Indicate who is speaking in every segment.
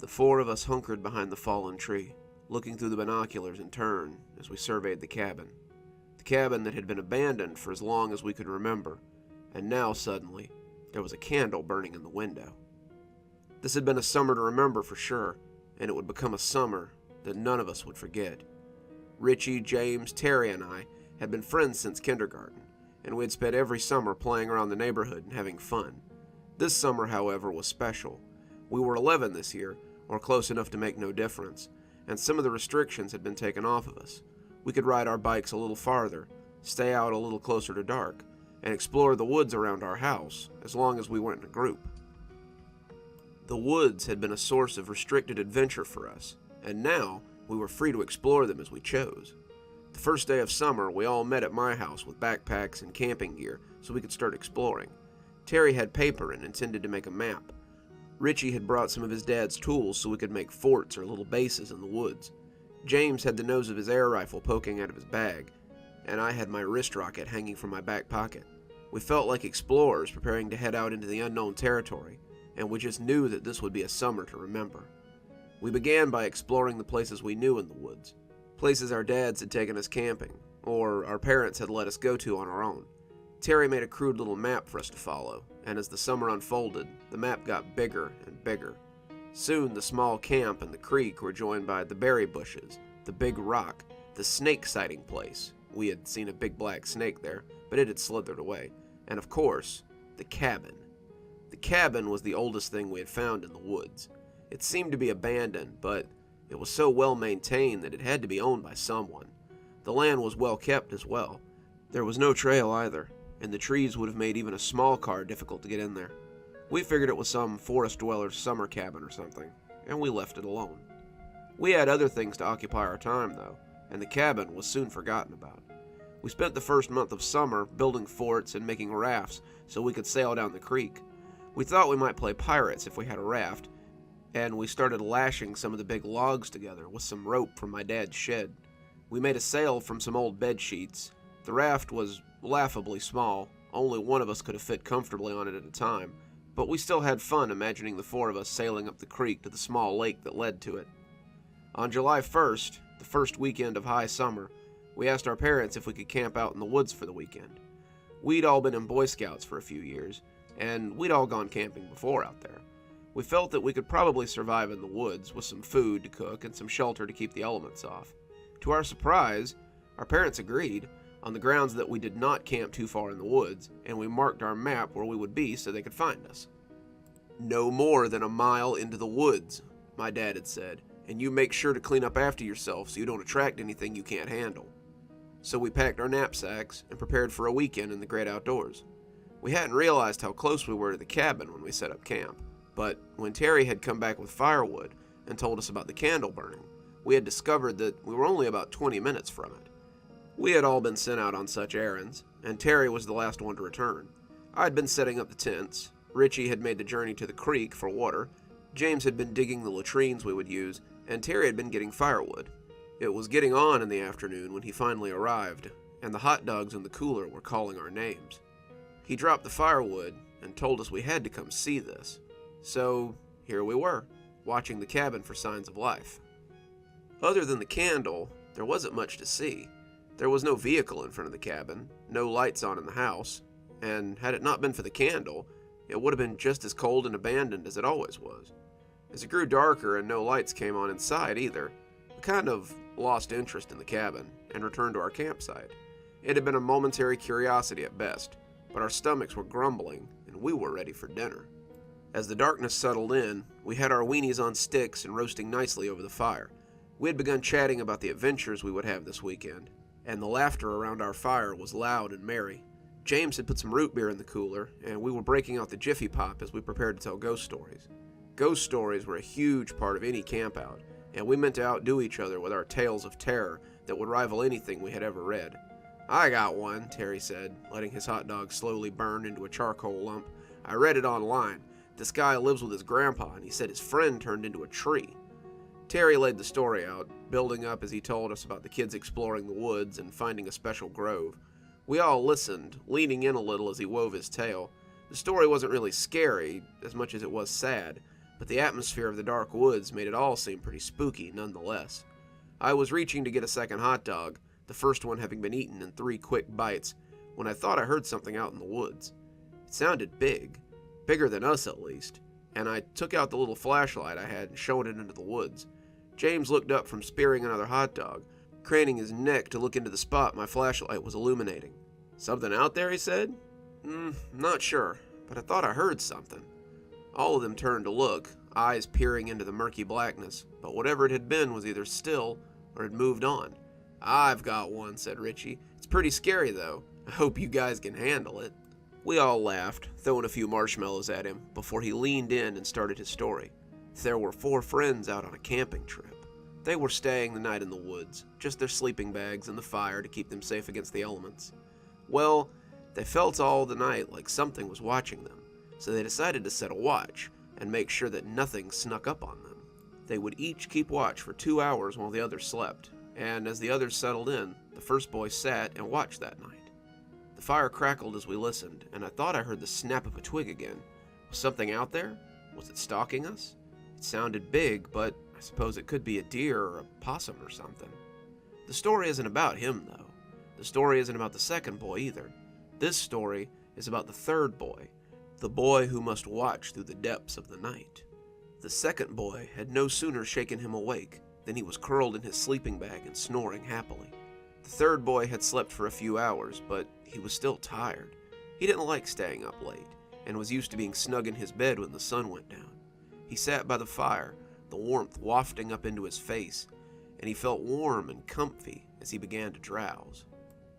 Speaker 1: The four of us hunkered behind the fallen tree, looking through the binoculars in turn as we surveyed the cabin. The cabin that had been abandoned for as long as we could remember, and now suddenly there was a candle burning in the window. This had been a summer to remember for sure, and it would become a summer that none of us would forget. Richie, James, Terry, and I had been friends since kindergarten, and we had spent every summer playing around the neighborhood and having fun. This summer, however, was special. We were 11 this year, or close enough to make no difference, and some of the restrictions had been taken off of us. We could ride our bikes a little farther, stay out a little closer to dark, and explore the woods around our house, as long as we weren't in a group. The woods had been a source of restricted adventure for us, and now we were free to explore them as we chose. The first day of summer, we all met at my house with backpacks and camping gear so we could start exploring. Terry had paper and intended to make a map. Richie had brought some of his dad's tools so we could make forts or little bases in the woods. James had the nose of his air rifle poking out of his bag, and I had my wrist rocket hanging from my back pocket. We felt like explorers preparing to head out into the unknown territory, and we just knew that this would be a summer to remember. We began by exploring the places we knew in the woods, places our dads had taken us camping, or our parents had let us go to on our own. Terry made a crude little map for us to follow, and as the summer unfolded, the map got bigger and bigger. Soon the small camp and the creek were joined by the berry bushes, the big rock, the snake sighting place. We had seen a big black snake there, but it had slithered away. And of course, the cabin. The cabin was the oldest thing we had found in the woods. It seemed to be abandoned, but it was so well maintained that it had to be owned by someone. The land was well kept as well. There was no trail either, and the trees would have made even a small car difficult to get in there. We figured it was some forest dweller's summer cabin or something, and we left it alone. We had other things to occupy our time, though, and the cabin was soon forgotten about. We spent the first month of summer building forts and making rafts so we could sail down the creek. We thought we might play pirates if we had a raft, and we started lashing some of the big logs together with some rope from my dad's shed. We made a sail from some old bed sheets. The raft was laughably small, only one of us could have fit comfortably on it at a time, but we still had fun imagining the four of us sailing up the creek to the small lake that led to it. On July 1st, the first weekend of high summer, we asked our parents if we could camp out in the woods for the weekend. We'd all been in Boy Scouts for a few years, and we'd all gone camping before out there. We felt that we could probably survive in the woods with some food to cook and some shelter to keep the elements off. To our surprise, our parents agreed, on the grounds that we did not camp too far in the woods, and we marked our map where we would be so they could find us. "No more than a mile into the woods," my dad had said, "and you make sure to clean up after yourself so you don't attract anything you can't handle." So we packed our knapsacks and prepared for a weekend in the great outdoors. We hadn't realized how close we were to the cabin when we set up camp, but when Terry had come back with firewood and told us about the candle burning, we had discovered that we were only about 20 minutes from it. We had all been sent out on such errands, and Terry was the last one to return. I had been setting up the tents, Richie had made the journey to the creek for water, James had been digging the latrines we would use, and Terry had been getting firewood. It was getting on in the afternoon when he finally arrived, and the hot dogs in the cooler were calling our names. He dropped the firewood and told us we had to come see this. So here we were, watching the cabin for signs of life. Other than the candle, there wasn't much to see. There was no vehicle in front of the cabin, no lights on in the house, and had it not been for the candle, it would have been just as cold and abandoned as it always was. As it grew darker and no lights came on inside either, we kind of lost interest in the cabin and returned to our campsite. It had been a momentary curiosity at best, but our stomachs were grumbling and we were ready for dinner. As the darkness settled in, we had our weenies on sticks and roasting nicely over the fire. We had begun chatting about the adventures we would have this weekend, and the laughter around our fire was loud and merry. James had put some root beer in the cooler, and we were breaking out the Jiffy Pop as we prepared to tell ghost stories. Ghost stories were a huge part of any campout, and we meant to outdo each other with our tales of terror that would rival anything we had ever read. "I got one," Terry said, letting his hot dog slowly burn into a charcoal lump. "I read it online. This guy lives with his grandpa, and he said his friend turned into a tree." Terry laid the story out, building up as he told us about the kids exploring the woods and finding a special grove. We all listened, leaning in a little as he wove his tale. The story wasn't really scary, as much as it was sad, but the atmosphere of the dark woods made it all seem pretty spooky nonetheless. I was reaching to get a second hot dog, the first one having been eaten in 3 quick bites, when I thought I heard something out in the woods. It sounded big, bigger than us at least, and I took out the little flashlight I had and shone it into the woods. James looked up from spearing another hot dog, craning his neck to look into the spot my flashlight was illuminating. "Something out there?" he said. Not sure, but I thought I heard something." All of them turned to look, eyes peering into the murky blackness, but whatever it had been was either still or had moved on. "I've got one," said Richie. "It's pretty scary, though. I hope you guys can handle it." We all laughed, throwing a few marshmallows at him, before he leaned in and started his story. There were 4 friends out on a camping trip. They were staying the night in the woods, just their sleeping bags and the fire to keep them safe against the elements. Well, they felt all the night like something was watching them, so they decided to set a watch and make sure that nothing snuck up on them. They would each keep watch for 2 hours while the others slept, and as the others settled in, the first boy sat and watched that night. The fire crackled as we listened, and I thought I heard the snap of a twig again. Was something out there? Was it stalking us? It sounded big, but I suppose it could be a deer or a possum or something. The story isn't about him, though. The story isn't about the second boy either. This story is about the third boy, the boy who must watch through the depths of the night. The second boy had no sooner shaken him awake than he was curled in his sleeping bag and snoring happily. The third boy had slept for a few hours, but he was still tired. He didn't like staying up late, and was used to being snug in his bed when the sun went down. He sat by the fire, the warmth wafting up into his face, and he felt warm and comfy as he began to drowse.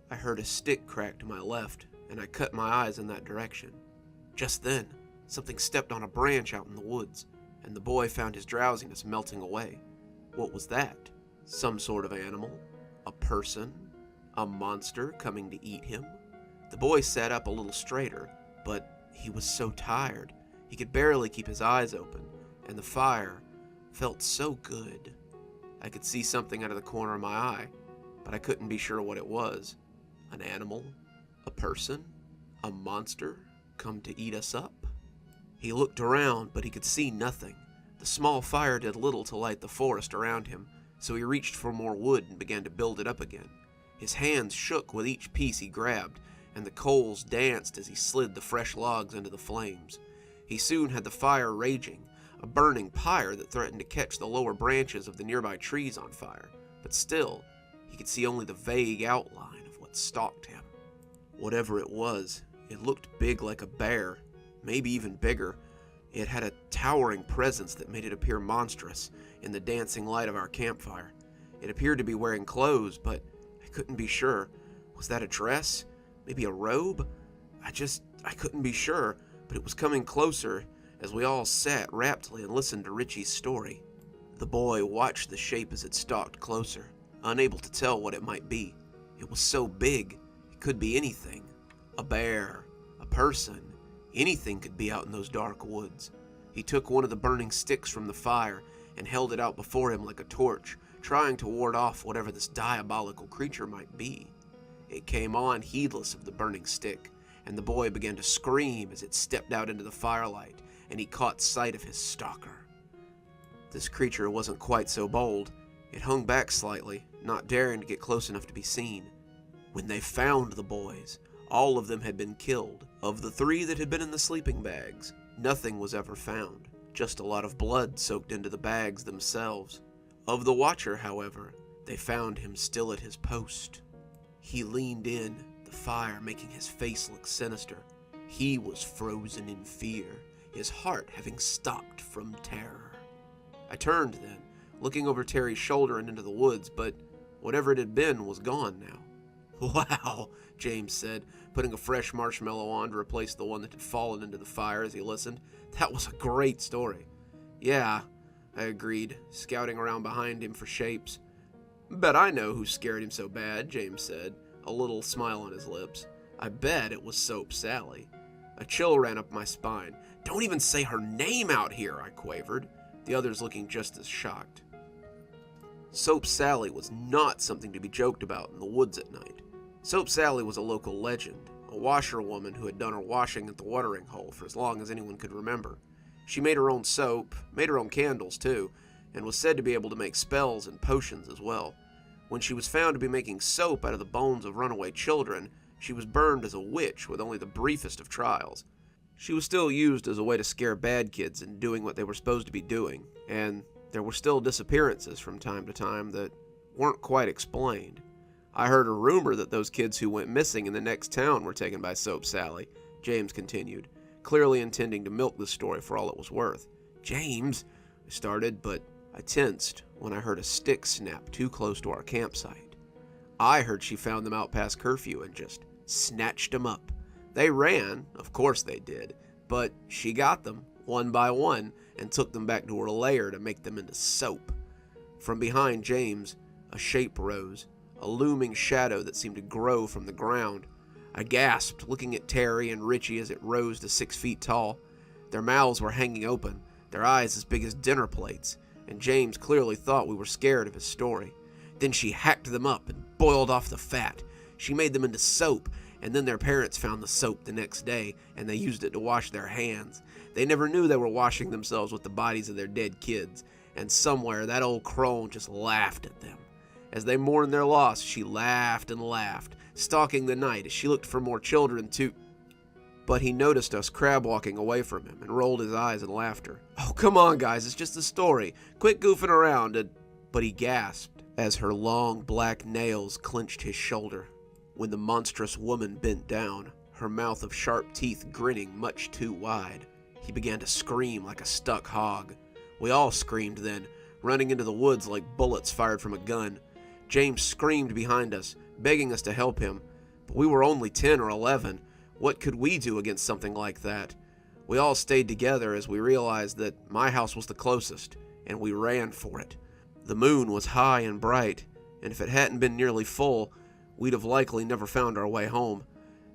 Speaker 1: I heard a stick crack to my left, and I cut my eyes in that direction. Just then, something stepped on a branch out in the woods, and the boy found his drowsiness melting away. What was that? Some sort of animal? A person? A monster coming to eat him? The boy sat up a little straighter, but he was so tired, he could barely keep his eyes open, and the fire felt so good. I could see something out of the corner of my eye, but I couldn't be sure what it was. An animal? A person? A monster come to eat us up? He looked around, but he could see nothing. The small fire did little to light the forest around him, so he reached for more wood and began to build it up again. His hands shook with each piece he grabbed, and the coals danced as he slid the fresh logs into the flames. He soon had the fire raging, a burning pyre that threatened to catch the lower branches of the nearby trees on fire, but still, he could see only the vague outline of what stalked him. Whatever it was, it looked big like a bear, maybe even bigger. It had a towering presence that made it appear monstrous in the dancing light of our campfire. It appeared to be wearing clothes, but I couldn't be sure. Was that a dress? Maybe a robe? I couldn't be sure, but it was coming closer as we all sat raptly and listened to Richie's story. The boy watched the shape as it stalked closer, unable to tell what it might be. It was so big, it could be anything. A bear, a person, anything could be out in those dark woods. He took one of the burning sticks from the fire and held it out before him like a torch, trying to ward off whatever this diabolical creature might be. It came on heedless of the burning stick, and the boy began to scream as it stepped out into the firelight, and he caught sight of his stalker. This creature wasn't quite so bold. It hung back slightly, not daring to get close enough to be seen. When they found the boys, all of them had been killed. Of the 3 that had been in the sleeping bags, nothing was ever found, just a lot of blood soaked into the bags themselves. Of the watcher, however, they found him still at his post. He leaned in, the fire making his face look sinister. He was frozen in fear, his heart having stopped from terror. I turned then, looking over Terry's shoulder and into the woods, but whatever it had been was gone now. "Wow," James said, putting a fresh marshmallow on to replace the one that had fallen into the fire as he listened. "That was a great story." "Yeah," I agreed, scouting around behind him for shapes. "Bet I know who scared him so bad," James said, a little smile on his lips. "I bet it was Soap Sally." A chill ran up my spine. "Don't even say her name out here," I quavered, the others looking just as shocked. Soap Sally was not something to be joked about in the woods at night. Soap Sally was a local legend, a washerwoman who had done her washing at the watering hole for as long as anyone could remember. She made her own soap, made her own candles too, and was said to be able to make spells and potions as well. When she was found to be making soap out of the bones of runaway children, she was burned as a witch with only the briefest of trials. She was still used as a way to scare bad kids into doing what they were supposed to be doing, and there were still disappearances from time to time that weren't quite explained. I heard a rumor that those kids who went missing in the next town were taken by Soap Sally, James continued, clearly intending to milk the story for all it was worth. James, I started, but I tensed when I heard a stick snap too close to our campsite. I heard she found them out past curfew and just snatched them up. They ran, of course they did, but she got them, one by one, and took them back to her lair to make them into soap. From behind James, a shape rose, a looming shadow that seemed to grow from the ground. I gasped, looking at Terry and Richie as it rose to 6 feet tall. Their mouths were hanging open, their eyes as big as dinner plates, and James clearly thought we were scared of his story. Then she hacked them up and boiled off the fat. She made them into soap, and then their parents found the soap the next day, and they used it to wash their hands. They never knew they were washing themselves with the bodies of their dead kids, and somewhere that old crone just laughed at them. As they mourned their loss, she laughed and laughed, stalking the night as she looked for more children to... But he noticed us crab-walking away from him and rolled his eyes in laughter. "Oh, come on, guys, it's just a story. Quit goofing around," But he gasped as her long black nails clenched his shoulder. When the monstrous woman bent down, her mouth of sharp teeth grinning much too wide, he began to scream like a stuck hog. We all screamed then, running into the woods like bullets fired from a gun. James screamed behind us, begging us to help him, but we were only 10 or 11. What could we do against something like that? We all stayed together as we realized that my house was the closest, and we ran for it. The moon was high and bright, and if it hadn't been nearly full, we'd have likely never found our way home.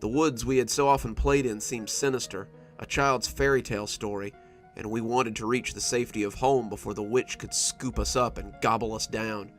Speaker 1: The woods we had so often played in seemed sinister, a child's fairy tale story, and we wanted to reach the safety of home before the witch could scoop us up and gobble us down.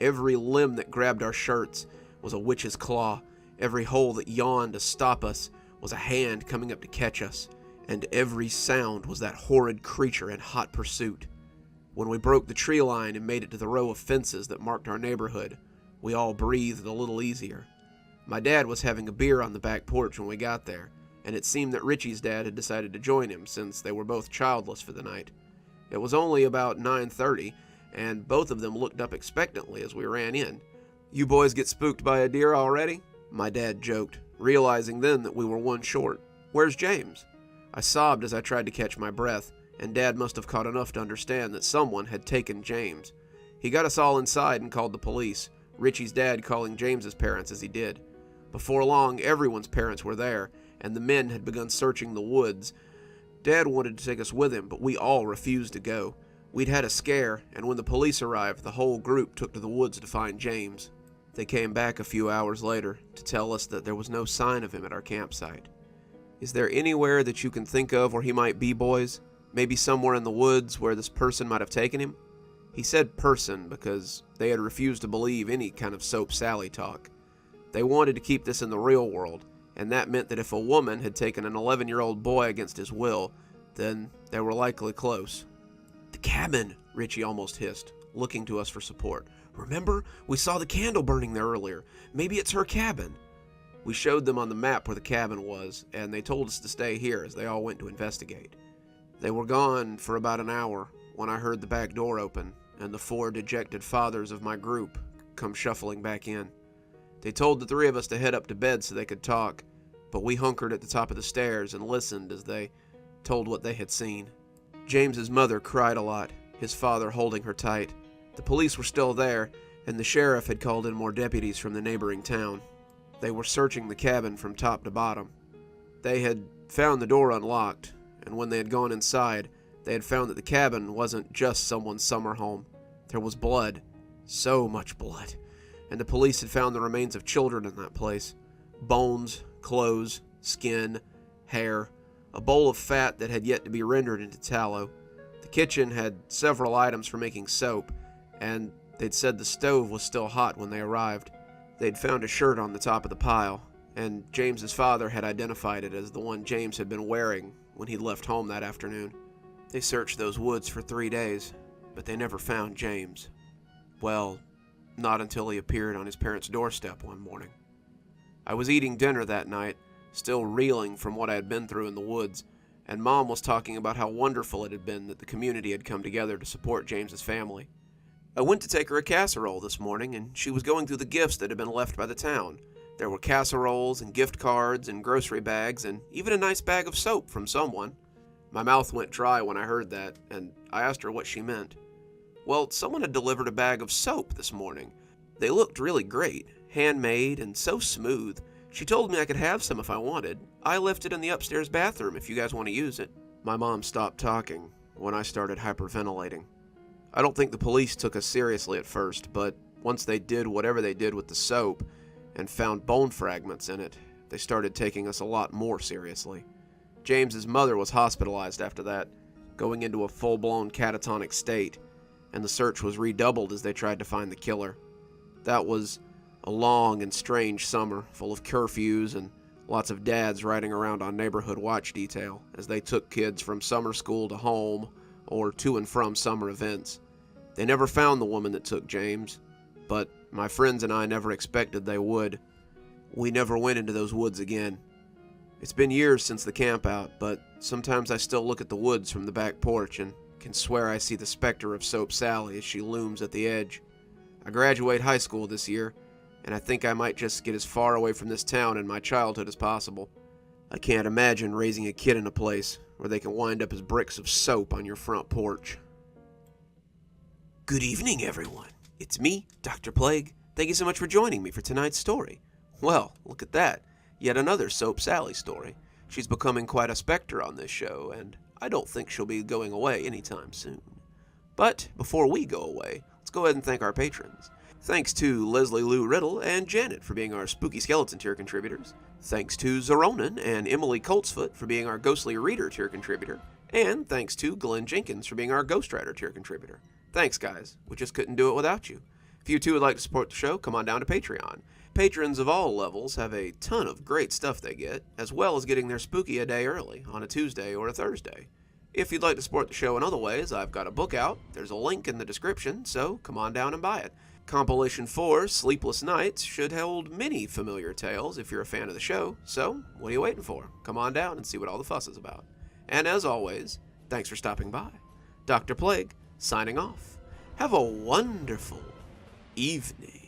Speaker 1: Every limb that grabbed our shirts was a witch's claw. Every hole that yawned to stop us was a hand coming up to catch us, and every sound was that horrid creature in hot pursuit. When we broke the tree line and made it to the row of fences that marked our neighborhood, we all breathed a little easier. My dad was having a beer on the back porch when we got there, and it seemed that Richie's dad had decided to join him since they were both childless for the night. It was only about 9:30, and both of them looked up expectantly as we ran in. "You boys get spooked by a deer already?" my dad joked, realizing then that we were one short. "Where's James?" I sobbed as I tried to catch my breath, and Dad must have caught enough to understand that someone had taken James. He got us all inside and called the police, Richie's dad calling James's parents as he did. Before long, everyone's parents were there, and the men had begun searching the woods. Dad wanted to take us with him, but we all refused to go. We'd had a scare, and when the police arrived, the whole group took to the woods to find James. They came back a few hours later to tell us that there was no sign of him at our campsite. "Is there anywhere that you can think of where he might be, boys? Maybe somewhere in the woods where this person might have taken him?" He said person because they had refused to believe any kind of Soap Sally talk. They wanted to keep this in the real world, and that meant that if a woman had taken an 11-year-old boy against his will, then they were likely close. "The cabin," Richie almost hissed, looking to us for support. "Remember? We saw the candle burning there earlier. Maybe it's her cabin." We showed them on the map where the cabin was, and they told us to stay here as they all went to investigate. They were gone for about an hour when I heard the back door open and the 4 dejected fathers of my group come shuffling back in. They told the 3 of us to head up to bed so they could talk, but we hunkered at the top of the stairs and listened as they told what they had seen. James's mother cried a lot, his father holding her tight. The police were still there, and the sheriff had called in more deputies from the neighboring town. They were searching the cabin from top to bottom. They had found the door unlocked, and when they had gone inside, they had found that the cabin wasn't just someone's summer home. There was blood, so much blood, and the police had found the remains of children in that place. Bones, clothes, skin, hair, a bowl of fat that had yet to be rendered into tallow. The kitchen had several items for making soap, and they'd said the stove was still hot when they arrived. They'd found a shirt on the top of the pile, and James's father had identified it as the one James had been wearing when he'd left home that afternoon. They searched those woods for 3 days, but they never found James. Well, not until he appeared on his parents' doorstep one morning. I was eating dinner that night, still reeling from what I had been through in the woods, and Mom was talking about how wonderful it had been that the community had come together to support James's family. I went to take her a casserole this morning, and she was going through the gifts that had been left by the town. There were casseroles and gift cards and grocery bags and even a nice bag of soap from someone. My mouth went dry when I heard that, and I asked her what she meant. Well, someone had delivered a bag of soap this morning. They looked really great, handmade and so smooth. She told me I could have some if I wanted. I left it in the upstairs bathroom if you guys want to use it. My mom stopped talking when I started hyperventilating. I don't think the police took us seriously at first, but once they did whatever they did with the soap and found bone fragments in it, they started taking us a lot more seriously. James's mother was hospitalized after that, going into a full-blown catatonic state, and the search was redoubled as they tried to find the killer. That was a long and strange summer, full of curfews and lots of dads riding around on neighborhood watch detail as they took kids from summer school to home or to and from summer events. They never found the woman that took James, but my friends and I never expected they would. We never went into those woods again. It's been years since the campout, but sometimes I still look at the woods from the back porch and can swear I see the specter of Soap Sally as she looms at the edge. I graduate high school this year, and I think I might just get as far away from this town and my childhood as possible. I can't imagine raising a kid in a place where they can wind up as bricks of soap on your front porch. Good evening, everyone. It's me, Dr. Plague. Thank you so much for joining me for tonight's story. Well, look at that. Yet another Soap Sally story. She's becoming quite a specter on this show, and I don't think she'll be going away anytime soon. But before we go away, let's go ahead and thank our patrons. Thanks to Leslie Lou Riddle and Janet for being our Spooky Skeleton tier contributors. Thanks to Xaronana and Emily Coltsfoot for being our Ghostly Reader tier contributor. And thanks to Glen Jenkins for being our Ghostwriter tier contributor. Thanks, guys. We just couldn't do it without you. If you too would like to support the show, come on down to Patreon. Patrons of all levels have a ton of great stuff they get, as well as getting their spooky a day early, on a Tuesday or a Thursday. If you'd like to support the show in other ways, I've got a book out. There's a link in the description, so come on down and buy it. Compilation 4, Sleepless Nights, should hold many familiar tales if you're a fan of the show, so what are you waiting for? Come on down and see what all the fuss is about. And as always, thanks for stopping by. Dr. Plague, signing off. Have a wonderful evening.